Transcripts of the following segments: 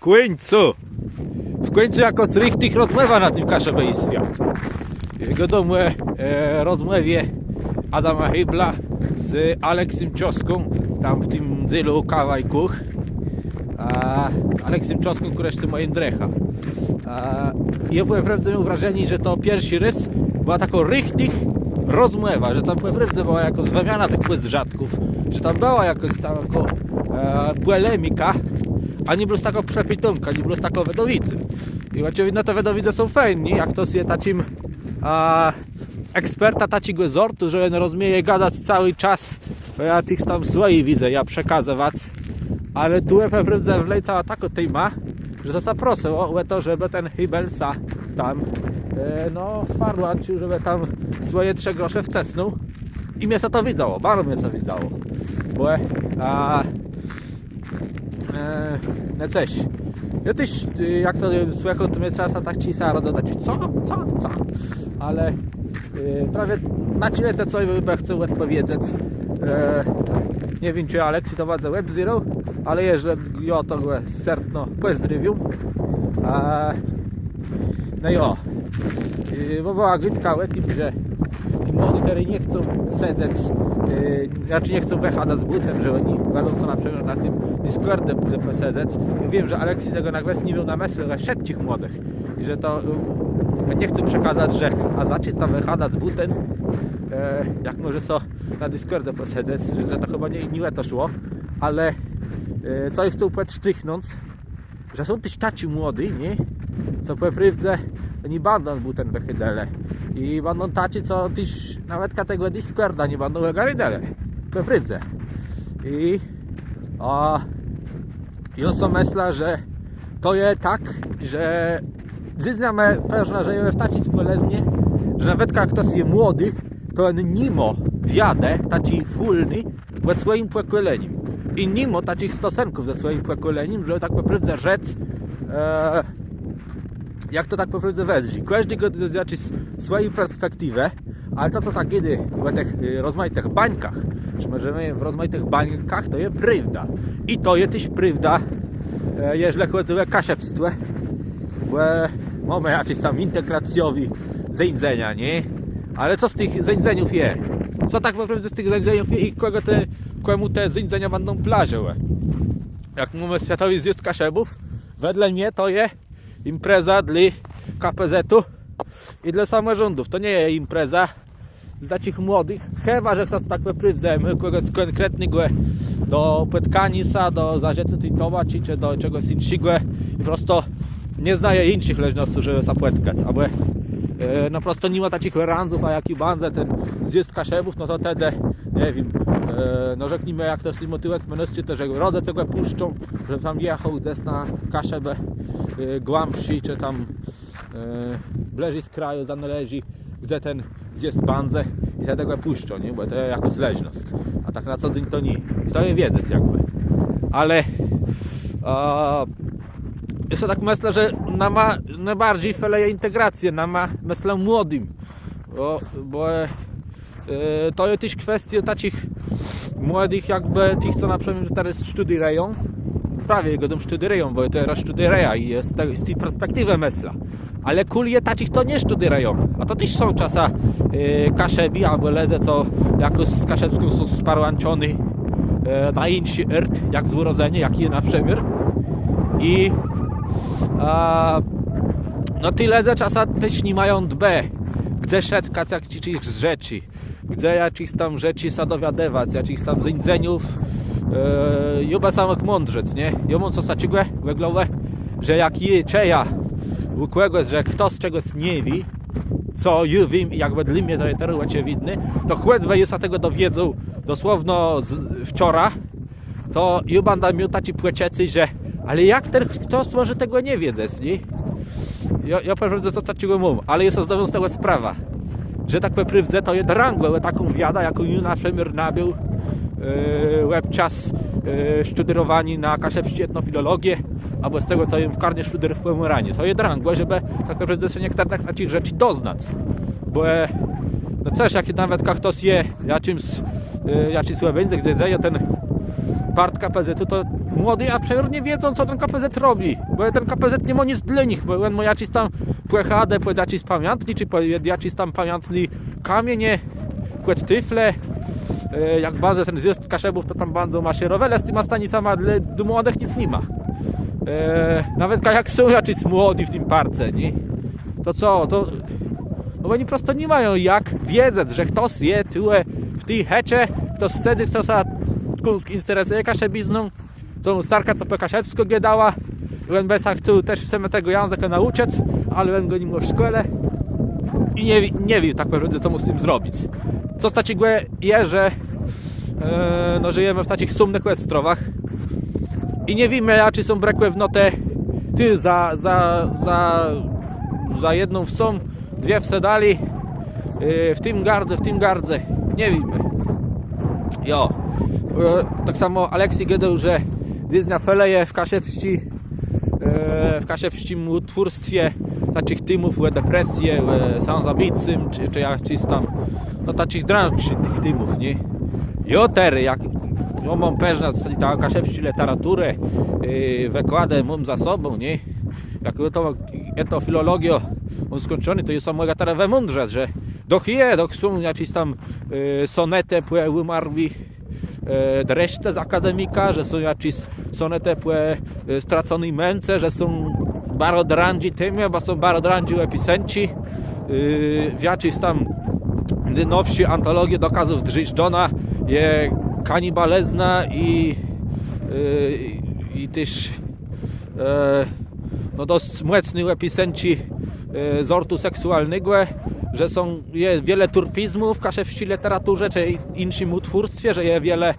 W końcu jako z richtig rozmowa na tym kaszebejstwie. Wiadomo, rozmowie Adama Hybla z Aleksem Cioską, tam w tym zylu kawajkuch. Aleksem Cioską, który jeszcze moim drecha. Ja byłem miał wrażenie, że to pierwszy raz była taka richtig rozmowa, że tam była jakaś wymiana tych rzadków, że tam była jakaś taka polemika, a nie było taka przepitonka, nie było taka wedowicy. I oczywiście te wedowice są fajni, jak to się takim eksperta takiego sortu, że on rozumie gadać cały czas, bo ja tych tam swoich widzę, ja przekazywać, ale tu naprawdę wlejcała taka tema, że to zaproszę o to, żeby ten Hybelsa tam farłancił, żeby tam swoje 3 grosze wcesnął i mnie to widzało, bardzo mnie to widzało, bo no coś, ja też jak to słychać, to mnie czasem tak ci rodzą, tak co, ale prawie na tyle to co chcę odpowiedzieć. Nie wiem, czy Aleksi to wadze Web Zero, ale jeżeli ja to sertno pozdrowił. No i bo była grytka o tym, że ci młodzi teraz nie chcą siedzieć, znaczy nie chcą wychadać z butem, że oni będą co na przykład na tym Discordzie posiedzieć. Wiem, że Aleksi tego nagle nie miał na myśli, ale wszystkich młodych i że to nie chcę przekazać, że zacząć tam wychadać z butem, jak może so na Discordzie posiedzieć, że to chyba nie to szło, ale co ich chcą podsztrichnąć, że są też taci młodzi, nie? Co po prawdzie nie będą butem wychydele i będą taci, co też nawet tego Discorda nie będą wygarydele, po prawdzie. I ja sobie myślę, że to jest tak, że zyznamy pewnie, że jest taci spoleznie, że nawet jak ktoś jest młody, to on nimo wiadę, taci fulny, ze swoim pokoleniem. I mimo takich stosunków ze swoim pokoleniem, żeby tak naprawdę rzec, jak to tak naprawdę wezrzy. Każdy go zobaczy swoją perspektywę, ale to co za kiedy w tych rozmaitych bańkach, że możemy w rozmaitych bańkach, to jest prawda. I to jest też prawda, jeżeli chodzi o kaszewstwo, bo mamy jakieś tam integracjowi zajędzenia, nie? Ale co z tych zajędzeniów jest? Co tak naprawdę z tych zajędzeniów jest i komu te zajędzenia będą plażowe? Jak mamy Światowy Zjazd Kaszebów, wedle mnie to jest impreza dla KPZ-u i dla samorządów. To nie jest impreza dla tych młodych, chyba że ktoś tak wyprydzemy kogoś konkretnego do Petkanisa, do Zarzecy Tytowa, czy do czegoś innego i po prostu nie znaje innych leżności, żeby zapłetkać, albo no prosto nie ma takich randzów, a jak i bandze ten zjazd Kaszebów, no to wtedy, nie wiem, no rzeknijmy jak to jest motywem mężczyzn, to że rodze tego puszczą, żeby tam jechał des na Kaszebę głębszy, czy tam bliżej z kraju zanależy, gdzie ten zjazd bandze i wtedy go puszczą, nie? Bo to jest jako leżność, a tak na co dzień to nie. I to jest wiedzieć jakby. Ale jest to tak myślę, że ma najbardziej feleje integrację, ma myślę młodym, bo to jest też kwestia takich młodych jakby tych, co na przykład teraz studiują, prawie jego dom studiują, bo teraz studiują i jest z tej perspektywy myślę. Ale kulie takich to nie studiują, a to też są czasem kaszebi albo leze, co jakoś z kaszebską są sparłanczony na inny ert, jak z urodzenia, jak je na przemiar. I no tyle za czasem też nie mają dbe, gdzie szedkać jakichś rzeczy, gdzie jakichś tam rzeczy sadowiadewać, jakichś tam zędzeniów, juba samych mądrzec, nie? Ja mam co takiego wygląda, że jak je czeja ukłego, że kto z czegoś nie wie, co ja wiem i jakby dla mnie to jest teraz oczywidne, to chłodźby jest tego dowiedzą dosłownie wczoraj, to ja będę miał taki płeciecy, że ale jak ten ktoś może tego nie wiedzieć, nie? Ja powiem, że to takiego mówię, ale jest to z tego sprawa, że tak naprawdę to jest rangę, taką wiadę, jaką ja na przykład nabył czas studierowani na kaszebskiej etnofilologię, albo z tego co im w karnie studierowałem ranie. To jest rangę, żeby tak naprawdę się niektórych takich rzeczy doznać, bo no coś, jak nawet jak ktoś je jakimś słabędze, gdzie daje ten part KPZ-u, to młody a nie wiedzą, co ten KPZ robi, bo ten KPZ nie ma nic dla nich, bo on ma jakiś tam płechade, jakiś pamiętni, czy jakiś tam pamiętni kamienie, tyfle, jak bardzo ten zjazd Kaszebów, to tam bardzo maszerowe, z tyma stanicama dla młodych nic nie ma. Nawet jak są jacyś młodzi w tym parce, nie? To co? No oni prosto nie mają jak wiedzieć, że ktoś je tyle w tej hecze, ktoś wtedy, kto się interesuje kaszebizną, co starka, co po kaszebsko giedała, on by chciał też chcemy tego języka nauczyć, ale on go nie ma w szkole i nie wie tak naprawdę, co mu z tym zrobić. Co stać jest, że no, żyjemy w takich sumnych ostrowach i nie wiemy, czy są brakły w notę ty za jedną wsą, dwie wsedali w tym gardze, nie wiemy. Jo, tak samo Aleksy gadał, że Disney feleje w kaszebskim utwórstwie takich tymów, depresje, samozabicym, czy jakiś tam, no takich drangszy tych tymów, nie? Jotery, jak ja mam pewne ta kaszebską literaturę, wykładę mam za sobą, nie? Jak to filologię mam skończony, to jest mojego teraz wymądrzeć, że doch są jakieś tam sonety umarli dreszcze z akademika, że są jakieś sonety straconej męce, że są barodrandzi tymie, bo są barodrandzi pisenci, w jakiejś tam nowsi antologie dokazów Drzyżdżona je kanibalezna i też no dość mocny pisenci zortu seksualnego, że jest wiele turpizmów w kaszebskiej literaturze czy innym utwórstwie, że jest wiele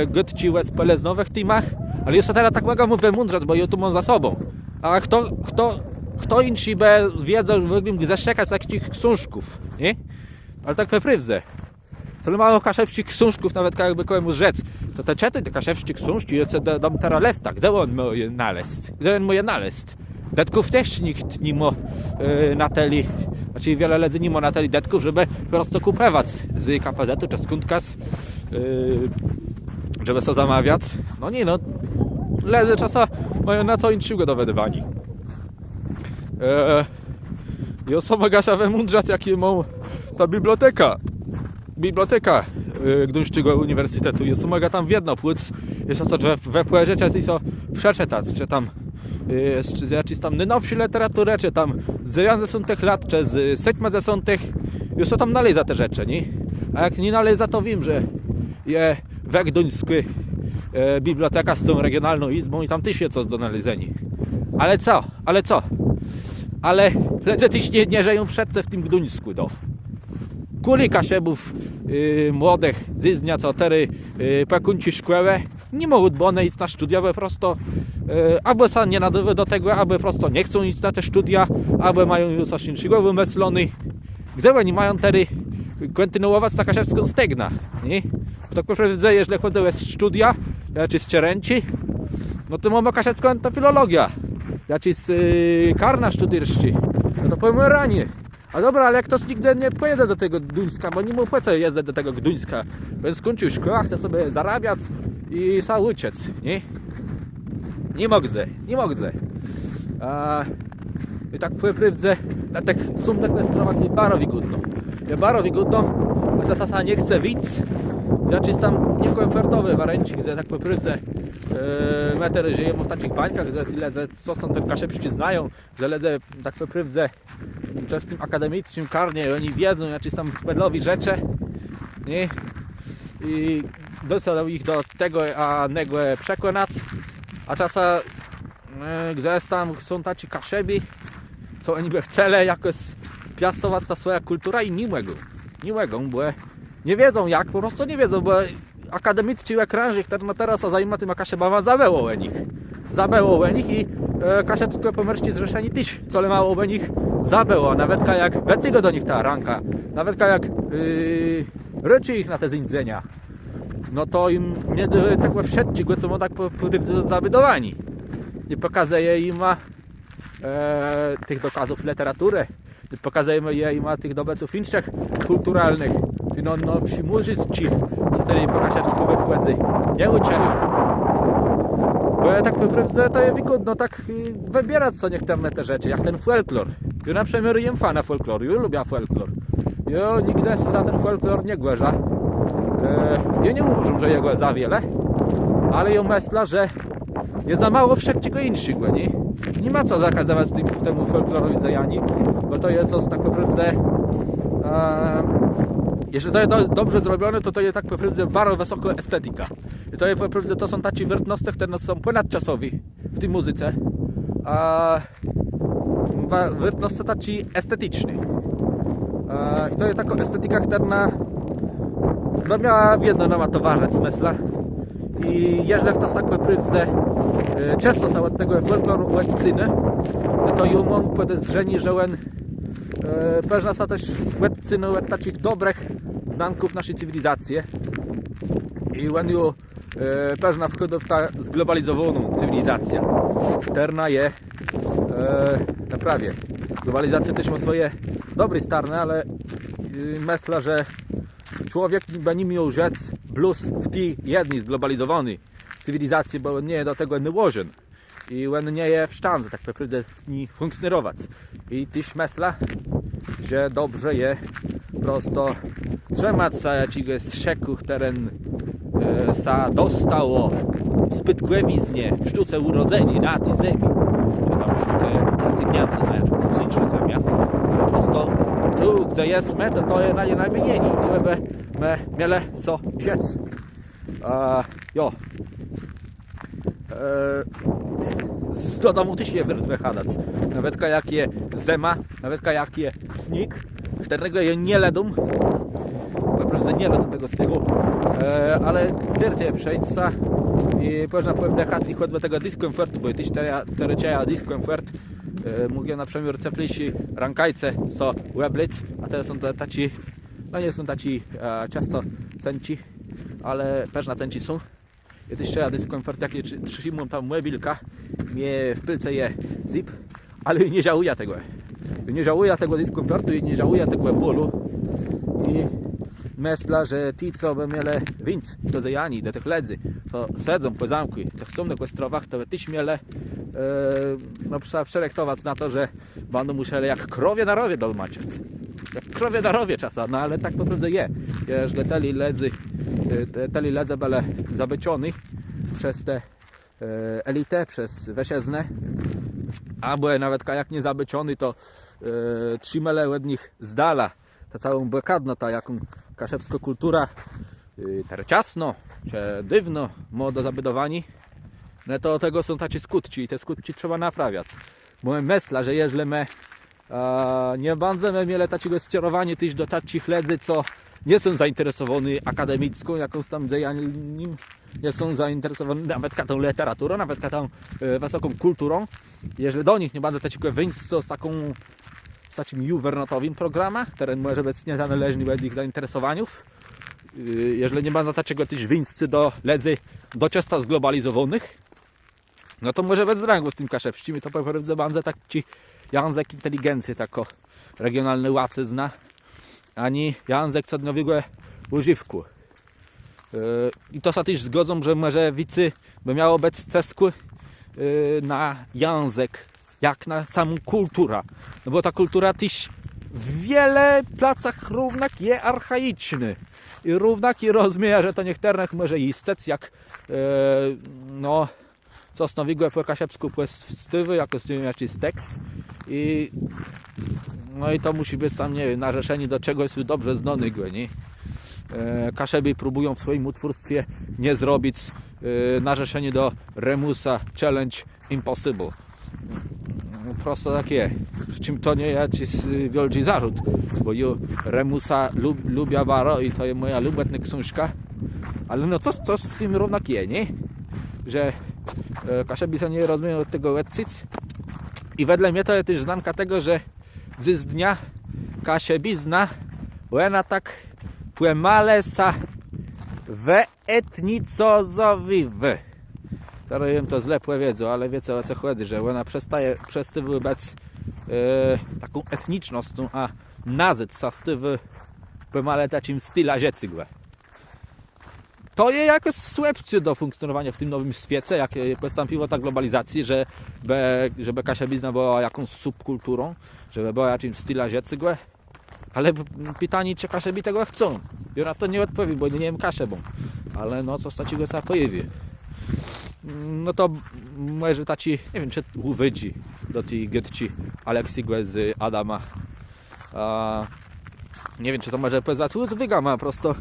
gości speleznowych timach, ale jeszcze teraz tak mogę mu wymądrzeć, bo ja tu mam za sobą. A kto inny by wiedział, że zaszczekać z takich książków, nie? Ale tak pewnie. Co mało kaszebskich książków, nawet jakby komuś rzec, to te czety, te kaszebskie książki, ja dam teraz lesta, gdzie on moje nalezt? Gdzie on moje nalezt? Detków też nikt nie ma na teli, znaczy wiele ledzy nie ma na teli detków, żeby po prostu kupować z KPZ-u czy skądkas, żeby to zamawiać. No nie no, ledzy czasem mają na co innego dowedywani. Ja sama gasa wymądrzać, jakie mam ta biblioteka Gdańskiego Uniwersytetu. Jest umaga tam w jedno płuc, jest to, że we płerzecie i so przeczytać, czy tam z jakiejś tam nowszej literatury, czy tam z 90 lat, czy z 70, już to tam naleza te rzeczy, nie? A jak nie naleza, to wiem, że je we Gdańsku biblioteka z tą regionalną izbą i tam też jest coś do nalezeni. Ale co? Ale lecę tyś nie żyją wszędzie w tym Gdańsku, do. Kuli kaszebów młodych zyznia, co tery pekunci szkołę, nie mogą one iść na studia, bo prosto albo są nie nadały do tego, albo prosto nie chcą iść na te studia, albo mają już coś innego wymyślony. Gdzie oni mają tery kontynuować ta kaszebską stegna, nie? Bo tak naprawdę, jeżeli chodzą jest studia, czy z Cierenci, no to mamy kaszebską ta filologia, jakiś karna studyrszczy, no to powiem ranie. A dobra, ale ktoś nigdy nie pojedzie do tego Gdańska, bo nie mu opłaca jeździć do tego Gdańska, więc skończył szkołę, chce sobie zarabiać i sam uciec, nie? Nie mogę. I tak powiem, na tych sumnych ostrovach jest bardzo wygodno, a czasem nie chce widz, jakiś tam niekomfortowy warencik, że tak powiem, meter żyjemy w takich bańkach, że tyle, że co stąd ten kaszebści znają, że ledze, tak powiem, w tym akademickim karnie oni wiedzą, jakiś tam spedlowi rzeczy, nie? I dostał ich do tego, a nego przekonać, a czasem gdzie tam są tacy kaszebi, co oni by chcieli jakoś piastować ta swoja kultura i niłego, bo nie wiedzą jak, po prostu nie wiedzą, bo akademicki kręży, który ma teraz zajmuje tym kaszebama, zabeło o nich i kaszebskie pomerści zrzeszeni też, co mało o nich zabeło, nawet jak wecygo do nich ta ranka, nawet jak ryczy ich na te zindzenia, no to im nie tak wszedci, co ma tak zabudowani. Nie pokazuje im tych dokazów literatury, pokazujemy je i ma tych dobeców innych kulturalnych. No wsi murzyści, co tutaj po kaszebsku wychłodzy, nie ucieli. Bo ja tak naprawdę to je wygodno tak wybierać co niektóre te rzeczy, jak ten folklor. Ja na przykład jem fana folkloru, ja lubię folklor. Ja nigdy sobie na ten folklor nie głęża. Ja nie uważam, że jego za wiele, ale ja myślę, że jest za mało wszelkiego innego, nie? Nie ma co zakazywać temu folklorowi zajani, bo to jest coś tak naprawdę... Jeśli to jest dobrze zrobione, to jest tak naprawdę bardzo wysoka estetyka. I to jest naprawdę, to są takie wiertności, które są ponadczasowe w tej muzyce. A wiertności takie estetyczne. I to jest taka estetyka, która no miała jedno nama towarzec, myślę. I jeżeli ktoś tak naprawdę często są od tego folkloru ułeccyny, to ją mam podejrzenie, że on pewna są też ułeccyny od takich dobrych znanków naszej cywilizacji. I on ją pewna wchodzi w ta zglobalizowaną cywilizację, która jest naprawie. Globalizacja też ma swoje dobre strony, ale myślę, że człowiek nie miał rzec plus w tej jednej zglobalizowanej cywilizacji, bo on nie jest do tego nałożen i on nie jest w stanie tak naprawdę w niej funkcjonować. I też myślę, że dobrze jest prosto trzymać się jakiegoś szeku, który dostało zbyt głębiznie w sztuce urodzeni na tej ziemi, czy tam w sztuce zasypniacy na psychiczną ziemię, że prosto tu, gdzie jesteśmy, to jest najmniej, tu my mieli co rzec. Do domu też nie wychadać. Nawet jak je zima, nawet jak je śnieg, którego ja nie ledum, naprawdę nie ledum tego śniegu, ale wiercie przejścia i można powdechać i choćby tego dyskomfortu, bo też teraz dyskomfort. Mówię na przykład ceplejsi rankajce są łeblic, a te są taci, no nie są taci często cenci, ale pewna cenci są. I też trzeba dyskomfort, jak trzymam tam łebilka, mnie w pylce je zip, ale nie żałuję tego. Nie żałuję tego dyskomfortu i nie żałuję tego bólu. I myślę, że ci, co by mieli więc do zajani, do tych ledzy, to siedzą po zamku, to chcą na kwestrowach, to też mieli przelektować na to, że będą musieli jak krowie na rowie dolmaczyć. Jak krowie na rowie czasem, no ale tak naprawdę je. Jeżeli te ledze były zabycione przez te elitę, przez wesiezne, a były nawet jak nie zabycione, to trzymali od nich z dala ta całą blokadno, ta jaką kaszebska kultura ciasno, czy dywno ma do zabudowani, no to tego są takie skutki i te skutki trzeba naprawiać. Bo myślę, że jeżeli my nie będziemy mieli takiego skierowania też do takich ledzy, co nie są zainteresowani akademicką jakąś tam działaniem, nie są zainteresowani nawet tą literaturą, nawet tą wysoką kulturą. Jeżeli do nich nie będzie takiego wyjścia z takim juwernatowym programem, który może być niezależny od ich zainteresowaniów, jeżeli nie będzie takiego też wyjścia do ledzy doczesna zglobalizowanych, no to może bez rangu z tym kaszepszczym i to pewnie będzie taki język inteligencji, tako regionalny łacyzna, ani język codnowego używku. I to się też zgodzą, że może wicy by miało być w cesku na język, jak na samą kulturę. No bo ta kultura też w wiele placach równak jest archaiczny. I równaki rozumie, że to niektóre może istnieć, jak no sosnowigłe po kaszepsku płestywy, jako z tym jakiś tekst. No i to musi być tam, nie wiem, narzeszenie do czegoś dobrze znanego, nie? Kaszeby próbują w swoim utwórstwie nie zrobić narzeszenie do Remusa Challenge Impossible. Prosto tak jest. Przy czym to nie jest wielki zarzut, bo ja Remusa lubię bardzo i to jest moja lubiana książka. Ale no coś w tym równak jest, nie? Że Kaszebi się nie rozumieją od tego lecczyć. I wedle mnie to jest też znamka tego, że z dnia Kaszebizna ona tak płemale sa we etnicozowiwy. Teraz wiem to źle powiedzą, ale wiecie o co chodzi, że ona przestaje być taką etniczność, a nazet sastywy pomale takim styla rzecygłe. To je jakoś słabcie do funkcjonowania w tym nowym świecie, jak postąpiła ta globalizacja, żeby Kasia bizna była jakąś subkulturą, żeby była jakimś styla rzecygłe. Ale pytanie, czy Kasia by tego chcą. Ja na to nie odpowiem, bo nie wiem Kasia, ale no co z takiego się pojawi. No to może taci, nie wiem, czy uwydzi do tej getci Aleksygłe z Adama. Nie wiem, czy to może poza wygama prosto.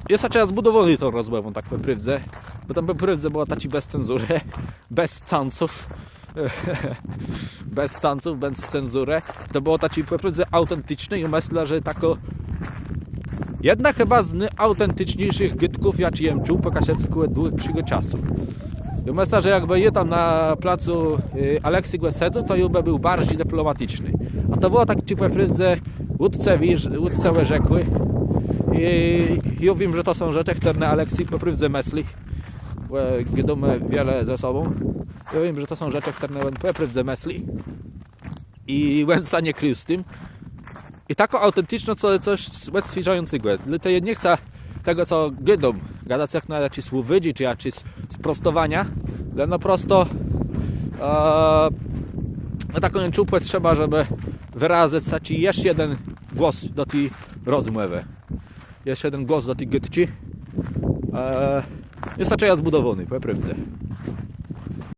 Jest raczej zbudowany tą rozmową, tak poprywdzę, bo tam poprywdzę była taci bez cenzury, bez canców, bez cenzury. To było taci poprywdzę autentyczne i myślę, że tako jedna chyba z najautentyczniejszych gytków, jak jem czuł po kasiewsku od dłuższego czasu. I myślę, że jakby je tam na placu Aleksygłe sedzą, to już by był bardziej dyplomatyczny. A to było tak ci poprywdzę łódce rzekły. I ja wiem, że to są rzeczy, które na Aleksy poprywdzę myśli, gdy mamy wiele ze sobą. Ja wiem, że to są rzeczy, które na poprywdzę myśli i łęsa nie krył z tym. I taką autentyczną coś świeżającego. To ja nie chcę tego, co gydą, gadać jak na jakieś słowydzi, czy jakieś sprostowania, ale no prosto taką czupłę trzeba, żeby wyrazić jeszcze jeden głos do tej rozmowy. Jeszcze jeden głos do tej gytci. Jest raczej zbudowany, po prawdzie.